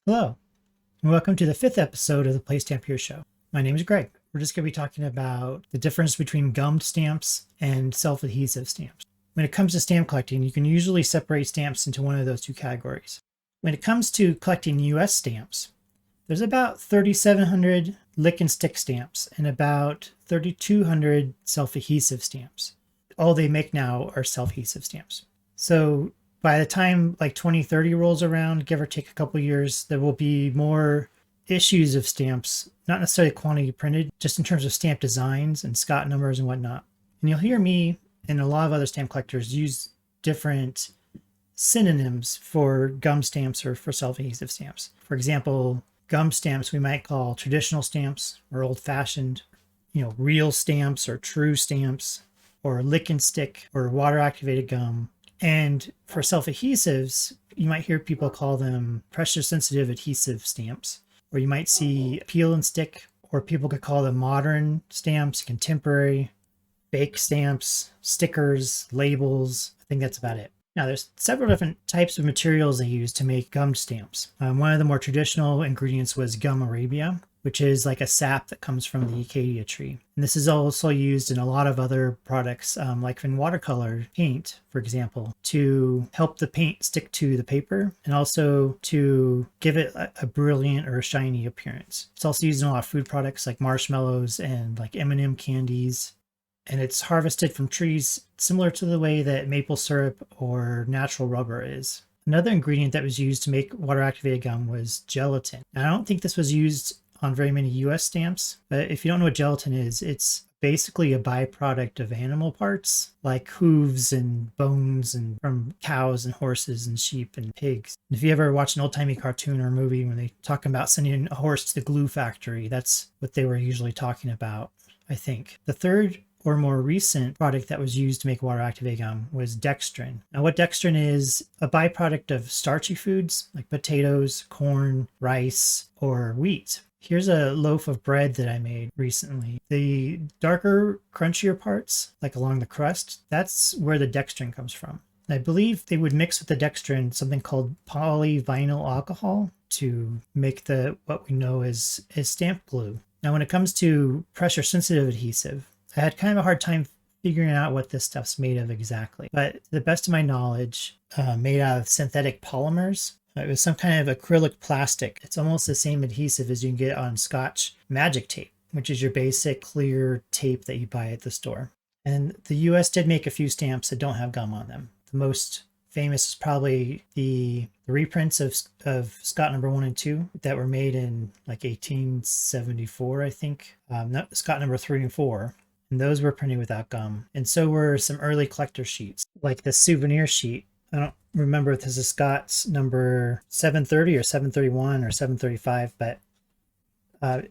Hello, and welcome to the fifth episode of the Play Stamp Your Show. My name is Greg. We're just going to be talking about the difference between gummed stamps and self-adhesive stamps. When it comes to stamp collecting, you can usually separate stamps into one of those two categories. When it comes to collecting US stamps, there's about 3,700 lick and stick stamps and about 3,200 self-adhesive stamps. All they make now are self-adhesive stamps. So by the time like 2030 rolls around, give or take a couple years, there will be more issues of stamps, not necessarily quantity printed, just in terms of stamp designs and Scott numbers and whatnot. And you'll hear me and a lot of other stamp collectors use different synonyms for gum stamps or for self-adhesive stamps. For example, gum stamps we might call traditional stamps or old-fashioned, real stamps or true stamps, or lick and stick or water activated gum. And for self-adhesives, you might hear people call them pressure sensitive adhesive stamps, or you might see peel and stick, or people could call them modern stamps, contemporary, fake stamps, stickers, labels. I think that's about it. Now, there's several different types of materials they use to make gummed stamps. One of the more traditional ingredients was gum arabica, which is like a sap that comes from the acacia tree. And this is also used in a lot of other products, like in watercolor paint, for example, to help the paint stick to the paper and also to give it a brilliant or a shiny appearance. It's also used in a lot of food products like marshmallows and like M&M candies. And it's harvested from trees similar to the way that maple syrup or natural rubber is. Another ingredient that was used to make water activated gum was gelatin. Now, I don't think this was used on very many US stamps, but if you don't know what gelatin is, it's basically a byproduct of animal parts like hooves and bones and from cows and horses and sheep and pigs. And if you ever watch an old-timey cartoon or movie when they talk about sending a horse to the glue factory, that's what they were usually talking about, I think. The third or more recent product that was used to make water activated gum was dextrin. Now, what dextrin is a byproduct of starchy foods like potatoes, corn, rice, or wheat. Here's a loaf of bread that I made recently. The darker, crunchier parts, like along the crust, that's where the dextrin comes from. I believe they would mix with the dextrin something called polyvinyl alcohol to make what we know as stamp glue. Now, when it comes to pressure sensitive adhesive, I had kind of a hard time figuring out what this stuff's made of exactly, but to the best of my knowledge, made out of synthetic polymers. It was some kind of acrylic plastic. It's almost the same adhesive as you can get on Scotch Magic Tape, which is your basic clear tape that you buy at the store. And the US did make a few stamps that don't have gum on them. The most famous is probably the reprints of Scott number 1 and 2 that were made in like 1874, I think. Not Scott number 3 and 4. And those were printed without gum. And so were some early collector sheets, like the souvenir sheet. I don't remember if this is Scott's number 730 or 731 or 735, but I'll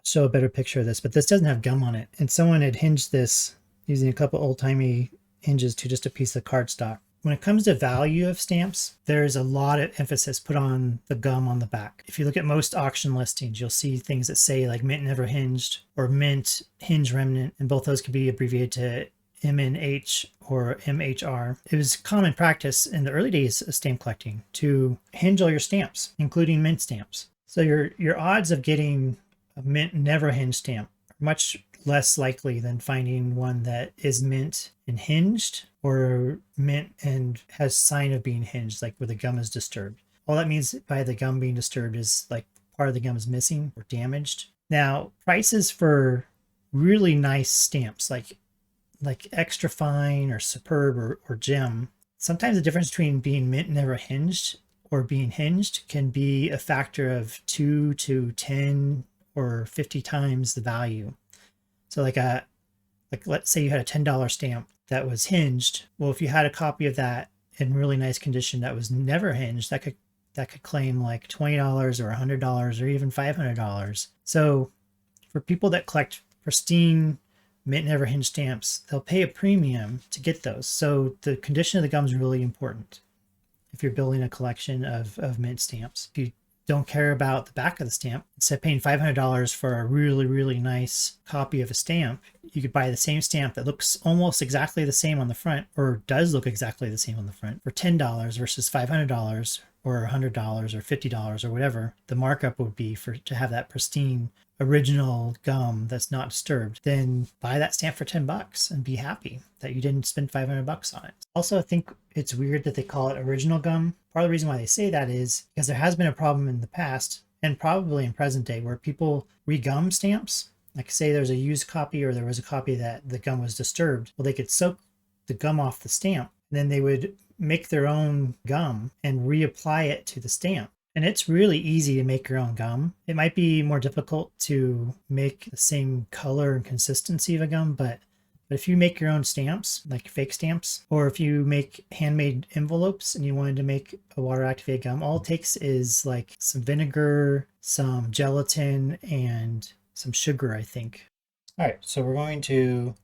show a better picture of this. But this doesn't have gum on it. And someone had hinged this using a couple old-timey hinges to just a piece of cardstock. When it comes to value of stamps, there's a lot of emphasis put on the gum on the back. If you look at most auction listings, you'll see things that say like mint never hinged or mint hinge remnant, and both those can be abbreviated to MNH or MHR. It was common practice in the early days of stamp collecting to hinge all your stamps, including mint stamps. So your odds of getting a mint never hinged stamp are much less likely than finding one that is mint and hinged or mint and has sign of being hinged, like where the gum is disturbed. All that means by the gum being disturbed is like part of the gum is missing or damaged. Now, prices for really nice stamps like extra fine or superb or gem, sometimes the difference between being mint never hinged or being hinged can be a factor of 2 to 10 or 50 times the value. So like let's say you had a $10 stamp that was hinged. Well, if you had a copy of that in really nice condition that was never hinged, that could claim like $20 or $100 or even $500. So for people that collect pristine mint never hinged stamps, they'll pay a premium to get those. So the condition of the gum is really important if you're building a collection of mint stamps. If you don't care about the back of the stamp, instead of paying $500 for a really, really nice copy of a stamp, you could buy the same stamp that looks almost exactly the same on the front, or does look exactly the same on the front, for $10 versus $500 or $100 or $50 or whatever the markup would be for to have that pristine original gum that's not disturbed, then buy that stamp for $10 and be happy that you didn't spend $500 on it. Also, I think it's weird that they call it original gum. Part of the reason why they say that is because there has been a problem in the past and probably in present day where people regum stamps. Like say there's a used copy or there was a copy that the gum was disturbed. Well, they could soak the gum off the stamp, and then they would make their own gum and reapply it to the stamp. And it's really easy to make your own gum. It might be more difficult to make the same color and consistency of a gum, but if you make your own stamps, like fake stamps, or if you make handmade envelopes and you wanted to make a water activated gum, all it takes is like some vinegar, some gelatin, and some sugar, I think. All right, so we're going to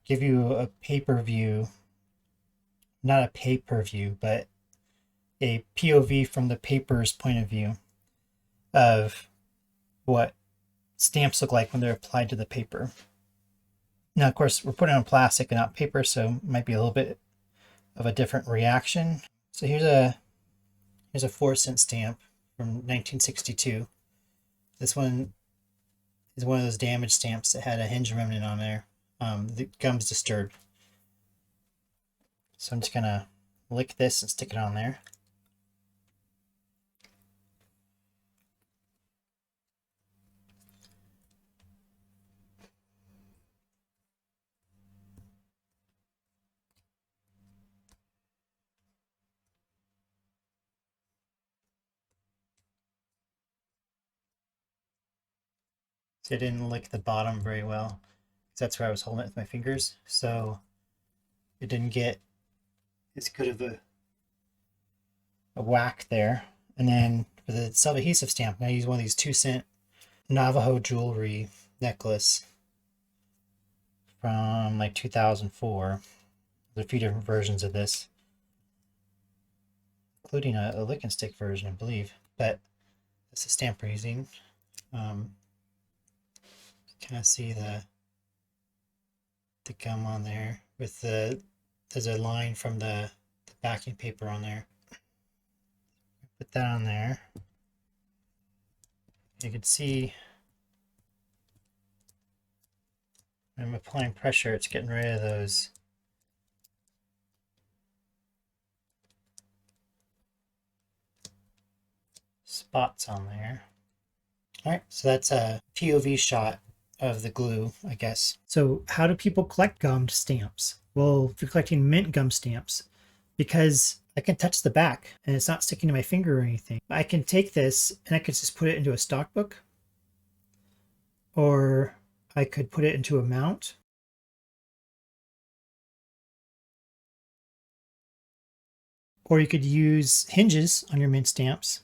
give you a paper view, not a pay-per-view, but a POV from the paper's point of view of what stamps look like when they're applied to the paper. Now, of course, we're putting on plastic and not paper, so it might be a little bit of a different reaction. So here's a 4-cent stamp from 1962. This one is one of those damaged stamps that had a hinge remnant on there. The gum's disturbed. So I'm just gonna lick this and stick it on there. So I didn't lick the bottom very well, because that's where I was holding it with my fingers. So it didn't get as good of a whack there. And then for the self-adhesive stamp, I'm going to use one of these 2-cent Navajo jewelry necklace from like 2004. There's a few different versions of this, including a lick and stick version, I believe. But that's the stamp we're using. Kind of see the gum on there with there's a line from the backing paper on there. Put that on there. You can see when I'm applying pressure, it's getting rid of those spots on there. All right, so that's a POV shot of the glue, I guess. So how do people collect gummed stamps? Well, if you're collecting mint gum stamps, because I can touch the back and it's not sticking to my finger or anything, I can take this and I could just put it into a stock book, or I could put it into a mount. Or you could use hinges on your mint stamps.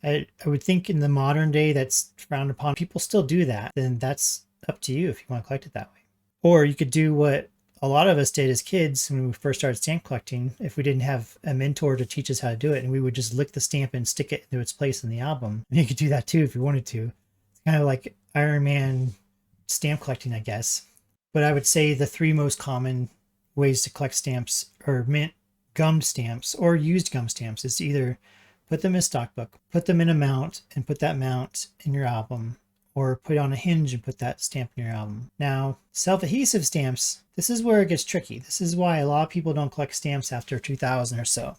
I would think in the modern day that's frowned upon. People still do that. Then that's up to you if you want to collect it that way. Or you could do what a lot of us did as kids when we first started stamp collecting, if we didn't have a mentor to teach us how to do it, and we would just lick the stamp and stick it into its place in the album. And you could do that too if you wanted to. It's kind of like Iron Man stamp collecting, I guess. But I would say the 3 most common ways to collect stamps are mint gummed stamps or used gum stamps. Is to either put them in a stock book, put them in a mount and put that mount in your album, or put it on a hinge and put that stamp in your album. Now, self-adhesive stamps, this is where it gets tricky. This is why a lot of people don't collect stamps after 2000 or so,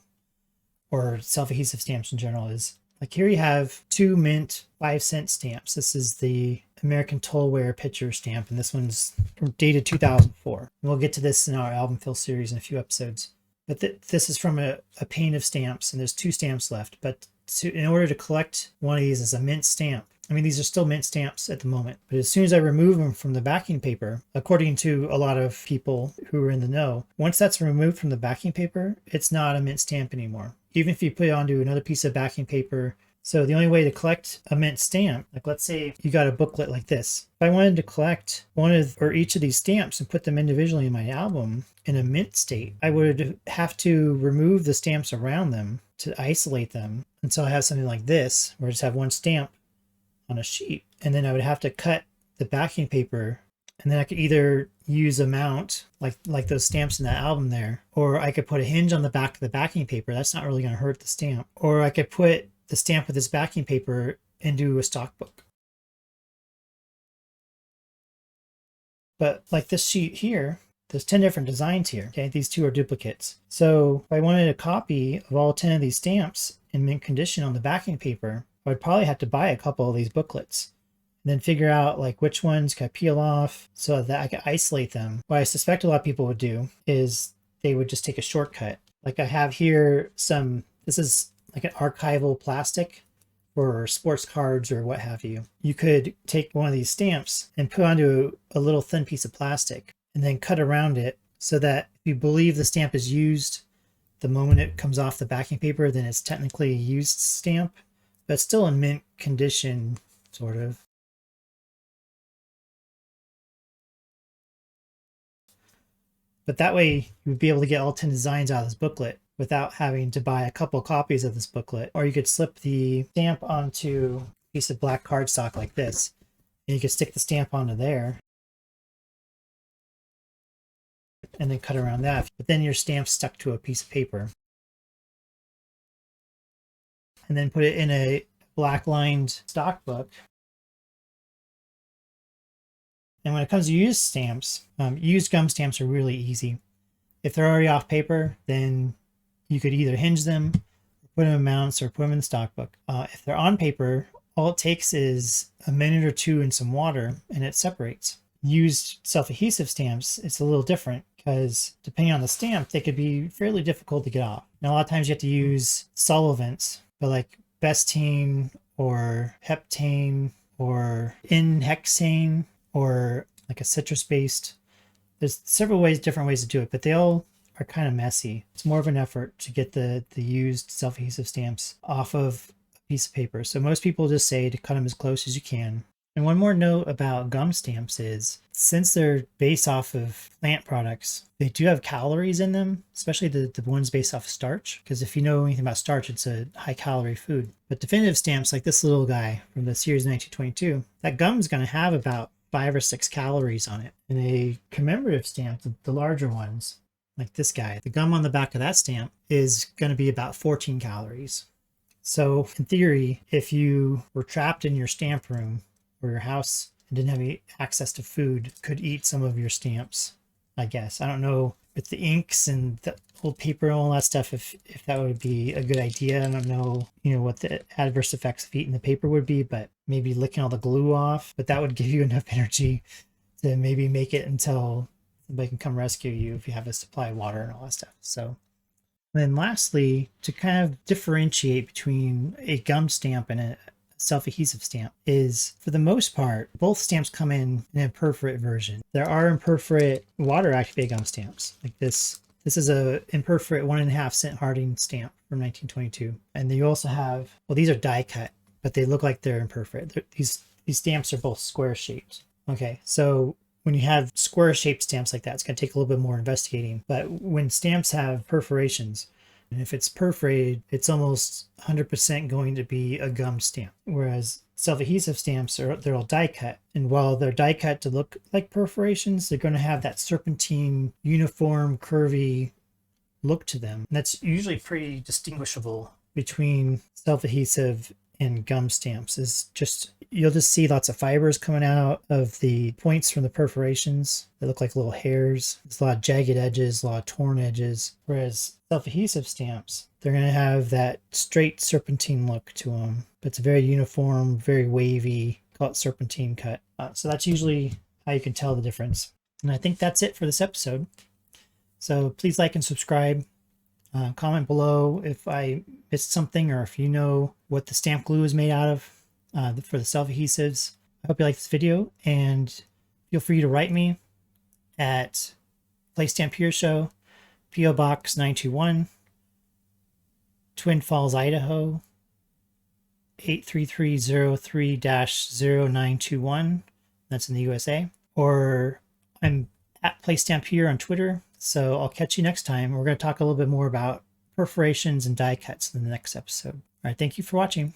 or self-adhesive stamps in general. Is like here you have 2 mint 5-cent stamps. This is the American Tollware picture stamp, and this one's dated 2004. We'll get to this in our album fill series in a few episodes. But this is from a pane of stamps, and there's 2 stamps left. But in order to collect one of these as a mint stamp, I mean, these are still mint stamps at the moment, but as soon as I remove them from the backing paper, according to a lot of people who are in the know, once that's removed from the backing paper, it's not a mint stamp anymore. Even if you put it onto another piece of backing paper. So the only way to collect a mint stamp, like let's say you got a booklet like this. If I wanted to collect one of or each of these stamps and put them individually in my album in a mint state, I would have to remove the stamps around them to isolate them until I have something like this, where I just have one stamp on a sheet. And then I would have to cut the backing paper And then I could either use a mount like those stamps in that album there, or I could put a hinge on the back of the backing paper. That's not really going to hurt the stamp. Or I could put the stamp with this backing paper into a stock book. But like this sheet here, there's 10 different designs here. Okay, these two are duplicates. So if I wanted a copy of all 10 of these stamps in mint condition on the backing paper, I would probably have to buy a couple of these booklets and then figure out like which ones can I peel off so that I can isolate them. What I suspect a lot of people would do is they would just take a shortcut. Like I have here this is like an archival plastic for sports cards or what have you. You could take one of these stamps and put onto a little thin piece of plastic and then cut around it so that if you believe the stamp is used the moment it comes off the backing paper, then it's technically a used stamp, but it's still in mint condition, sort of. But that way you would be able to get all 10 designs out of this booklet without having to buy a couple copies of this booklet. Or you could slip the stamp onto a piece of black cardstock like this, and you could stick the stamp onto there and then cut around that. But then your stamp's stuck to a piece of paper. And then put it in a black lined stock book. And when it comes to used stamps, used gum stamps are really easy. If they're already off paper, then you could either hinge them, put them in mounts, or put them in the stock book. If they're on paper, all it takes is a minute or two in some water and it separates. Used self-adhesive stamps, it's a little different because depending on the stamp, they could be fairly difficult to get off. Now, a lot of times you have to use solvents, but like Bestane or heptane or N-hexane or like a citrus-based. There's several different ways to do it, but they all are kind of messy. It's more of an effort to get the used self-adhesive stamps off of a piece of paper. So most people just say to cut them as close as you can. And one more note about gum stamps is, since they're based off of plant products, they do have calories in them, especially the ones based off of starch. Because if you know anything about starch, it's a high calorie food. But definitive stamps like this little guy from the series 1922, that gum is going to have about 5 or 6 calories on it. And a commemorative stamp, the larger ones, like this guy, the gum on the back of that stamp is going to be about 14 calories. So in theory, if you were trapped in your stamp room or your house and didn't have any access to food, could eat some of your stamps, I guess. I don't know with the inks and the old paper and all that stuff, if that would be a good idea. I don't know, what the adverse effects of eating the paper would be, but maybe licking all the glue off. But that would give you enough energy to maybe make it until somebody can come rescue you if you have a supply of water and all that stuff. So, and then lastly, to kind of differentiate between a gum stamp and a self-adhesive stamp is, for the most part, both stamps come in an imperforate version. There are imperforate water activated gum stamps like this. This is a imperforate 1.5 cent Harding stamp from 1922. And then you also have, well, these are die cut, but they look like they're imperforate. These stamps are both square shaped. Okay, so when you have square shaped stamps like that, it's going to take a little bit more investigating. But when stamps have perforations, and if it's perforated, it's almost 100% going to be a gum stamp. Whereas self-adhesive stamps, they're all die cut. And while they're die cut to look like perforations, they're going to have that serpentine, uniform, curvy look to them. And that's usually pretty distinguishable between self-adhesive and gum stamps. Is just, you'll just see lots of fibers coming out of the points from the perforations. They look like little hairs. There's a lot of jagged edges, a lot of torn edges. Whereas self-adhesive stamps, they're going to have that straight serpentine look to them. But it's very uniform, very wavy, call it serpentine cut. So that's usually how you can tell the difference. And I think that's it for this episode. So please like and subscribe. Comment below if I missed something, or if you know what the stamp glue is made out of for the self-adhesives. I hope you like this video, and feel free to write me at Place Stamp Here Show, P.O. Box 921, Twin Falls, Idaho, 83303-0921. That's in the USA. Or I'm at Place Stamp Here on Twitter. So I'll catch you next time. We're going to talk a little bit more about perforations and die cuts in the next episode. All right, thank you for watching.